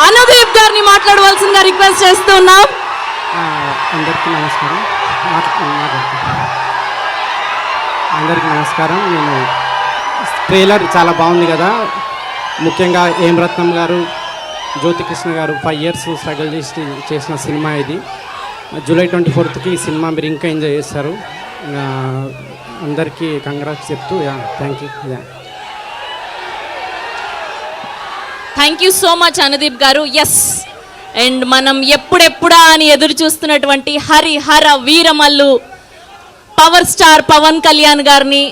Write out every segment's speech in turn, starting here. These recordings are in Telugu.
అనుదీప్ గారిని మాట్లాడవలసిందిగా రిక్వెస్ట్ చేస్తున్నాం. అందరికీ నమస్కారం. అందరికీ నమస్కారం. నేను ట్రైలర్ చాలా బాగుంది కదా, ముఖ్యంగా ఏం రత్నం గారు, జ్యోతికృష్ణ గారు 5 years స్ట్రగుల్ చేసిన సినిమా ఇది. జూలై 24th ఈ సినిమా మీరు ఇంకా ఎంజాయ్ చేస్తారు. అందరికీ కంగ్రాట్స్ చెప్తూ thank you. Thank you so much Anudeep గారు. ఎస్, అండ్ మనం ఎప్పుడెప్పుడా అని ఎదురు చూస్తున్నటువంటి హరిహర వీరమల్లు పవర్ స్టార్ పవన్ కళ్యాణ్ గారిని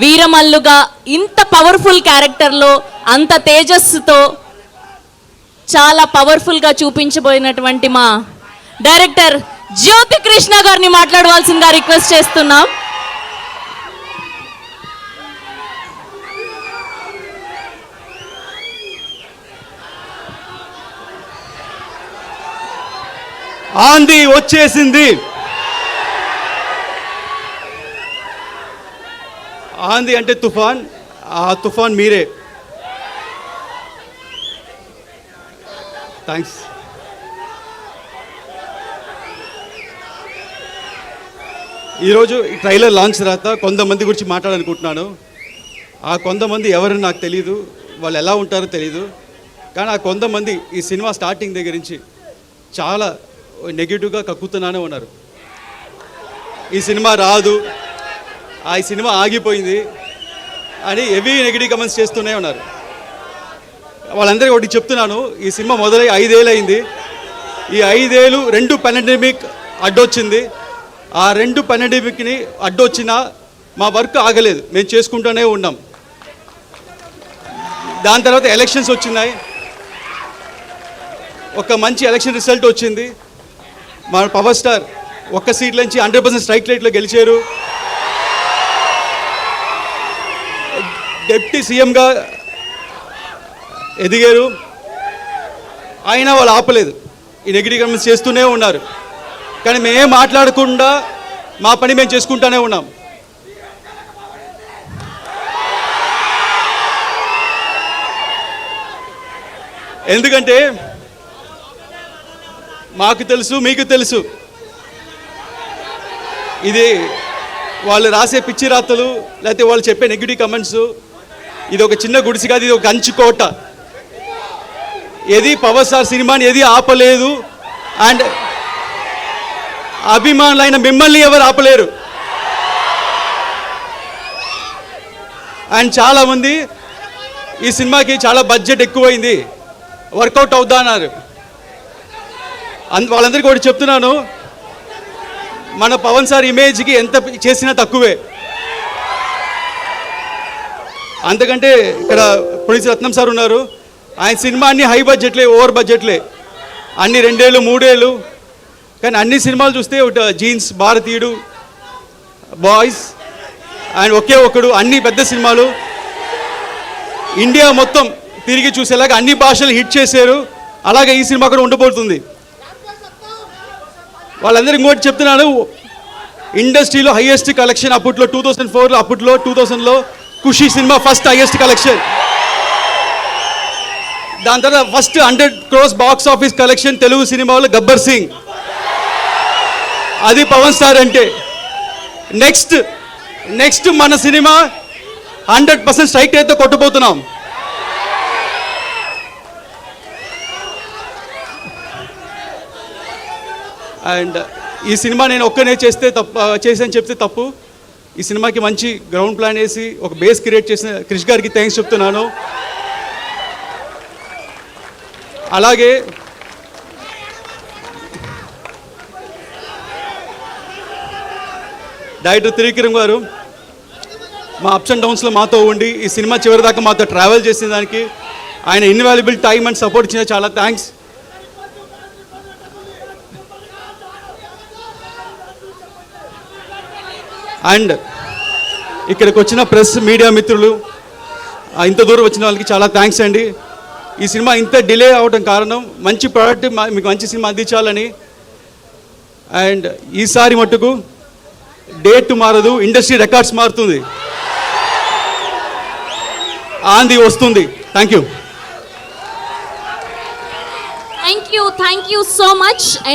వీరమల్లుగా ఇంత పవర్ఫుల్ క్యారెక్టర్లో అంత తేజస్సుతో చాలా పవర్ఫుల్గా చూపించబోయినటువంటి మా డైరెక్టర్ జ్యోతికృష్ణ గారిని మాట్లాడవలసిందిగా రిక్వెస్ట్ చేస్తున్నాం. ఆంధీ వచ్చేసింది. ఆంధీ అంటే తుఫాన్, ఆ తుఫాన్ మీరే. థ్యాంక్స్. ఈరోజు ఈ ట్రైలర్ లాంచ్ తర్వాత కొంతమంది గురించి మాట్లాడాలనుకుంటున్నాను. ఆ కొంతమంది ఎవరని నాకు తెలీదు, వాళ్ళు ఎలా ఉంటారో తెలీదు. కానీ ఆ కొంతమంది ఈ సినిమా స్టార్టింగ్ దగ్గర నుంచి చాలా నెగిటివ్గా కక్కుతున్నానే ఉన్నారు. ఈ సినిమా రాదు, ఈ సినిమా ఆగిపోయింది అని హెవీ నెగిటివ్ కమెంట్స్ చేస్తూనే ఉన్నారు. వాళ్ళందరికీ ఒకటి చెప్తున్నాను, ఈ సినిమా మొదలై 5 ఏళ్ళు అయింది. ఈ 5 ఏళ్ళు 2 పాండమిక్ అడ్డొచ్చింది. ఆ 2 పాండమిక్ని అడ్డొచ్చినా మా వర్క్ ఆగలేదు, మేము చేసుకుంటూనే ఉన్నాం. దాని తర్వాత ఎలక్షన్స్ వచ్చినాయి, ఒక మంచి ఎలక్షన్ రిజల్ట్ వచ్చింది. మా పవర్ స్టార్ ఒక్క సీట్ నుంచి 100% స్ట్రైక్ రేట్లో గెలిచారు. డిప్యూటీ సీఎంగా ఎదిగారు. అయినా వాళ్ళు ఆపలేదు, ఈ నెగిటివ్ కమెంట్స్ చేస్తూనే ఉన్నారు. కానీ మేమేం మాట్లాడకుండా మా పని మేము చేసుకుంటూనే ఉన్నాం. ఎందుకంటే మాకు తెలుసు, మీకు తెలుసు, ఇది వాళ్ళు రాసే పిచ్చి రాతలు లేకపోతే వాళ్ళు చెప్పే నెగిటివ్ కమెంట్స్, ఇది ఒక చిన్న గుడిసి కాదు, ఇది ఒక కంచుకోట. ఏది పవర్ స్టార్ సినిమాని ఏది ఆపలేదు. అండ్ అభిమానులైన మిమ్మల్ని ఎవరు ఆపలేరు. అండ్ చాలామంది ఈ సినిమాకి చాలా బడ్జెట్ ఎక్కువైంది, వర్కౌట్ అవుతా అన్నారు. వాళ్ళందరికీ ఒకటి చెప్తున్నాను, మన పవన్ సార్ ఇమేజ్కి ఎంత చేసినా తక్కువే. అంతకంటే ఇక్కడ ప్రొడ్యూసర్ రత్నం సార్ ఉన్నారు, ఆయన సినిమా అన్ని హై బడ్జెట్లే, ఓవర్ బడ్జెట్లే, అన్ని 2 ఏళ్ళు 3 ఏళ్ళు. కానీ అన్ని సినిమాలు చూస్తే జీన్స్, భారతీయుడు, బాయ్స్ అండ్ ఒకే ఒక్కడు, అన్ని పెద్ద సినిమాలు ఇండియా మొత్తం తిరిగి చూసేలాగా అన్ని భాషలు హిట్ చేశారు. అలాగే ఈ సినిమా కూడా ఉండబోతుంది. వాళ్ళందరూ ఇంకోటి చెప్తున్నాను, ఇండస్ట్రీలో హైయెస్ట్ కలెక్షన్ అప్పట్లో 2004లో, అప్పట్లో 2000లో ఖుషి సినిమా ఫస్ట్ హైయెస్ట్ కలెక్షన్. దాని తర్వాత first 100 crores box office collection Telugu సినిమాలో గబ్బర్ సింగ్, అది పవన్ స్టార్ అంటే. నెక్స్ట్ మన సినిమా 100% స్ట్రైక్ రేట్తో కొట్టబోతున్నాం. అండ్ ఈ సినిమా నేను ఒక్కనే చేసాను చెప్తే తప్పు. ఈ సినిమాకి మంచి గ్రౌండ్ ప్లాన్ వేసి ఒక బేస్ క్రియేట్ చేసిన క్రిష్ గారికి థ్యాంక్స్ చెప్తున్నాను. అలాగే డైరెక్టర్ త్రివిక్రమ్ గారు మా అప్స్ అండ్ డౌన్స్లో మాతో ఉండి ఈ సినిమా చివరి దాకా మాతో ట్రావెల్ చేసిన దానికి ఆయన ఇన్వాల్యుబుల్ టైం అండ్ సపోర్ట్ ఇచ్చిన చాలా థ్యాంక్స్. అండ్ ఇక్కడికి వచ్చిన ప్రెస్ మీడియా మిత్రులు, ఇంత దూరం వచ్చిన వాళ్ళకి చాలా థ్యాంక్స్ అండి. ఈ సినిమా ఇంత డిలే అవడం కారణం మంచి ప్రోడక్ట్ మీకు మంచి సినిమా అందించాలని. అండ్ ఈసారి మట్టుకు డేట్ మారదు, ఇండస్ట్రీ రికార్డ్స్ మారుతుంది, ఆంధీ వస్తుంది. Thank you. Thank you so much.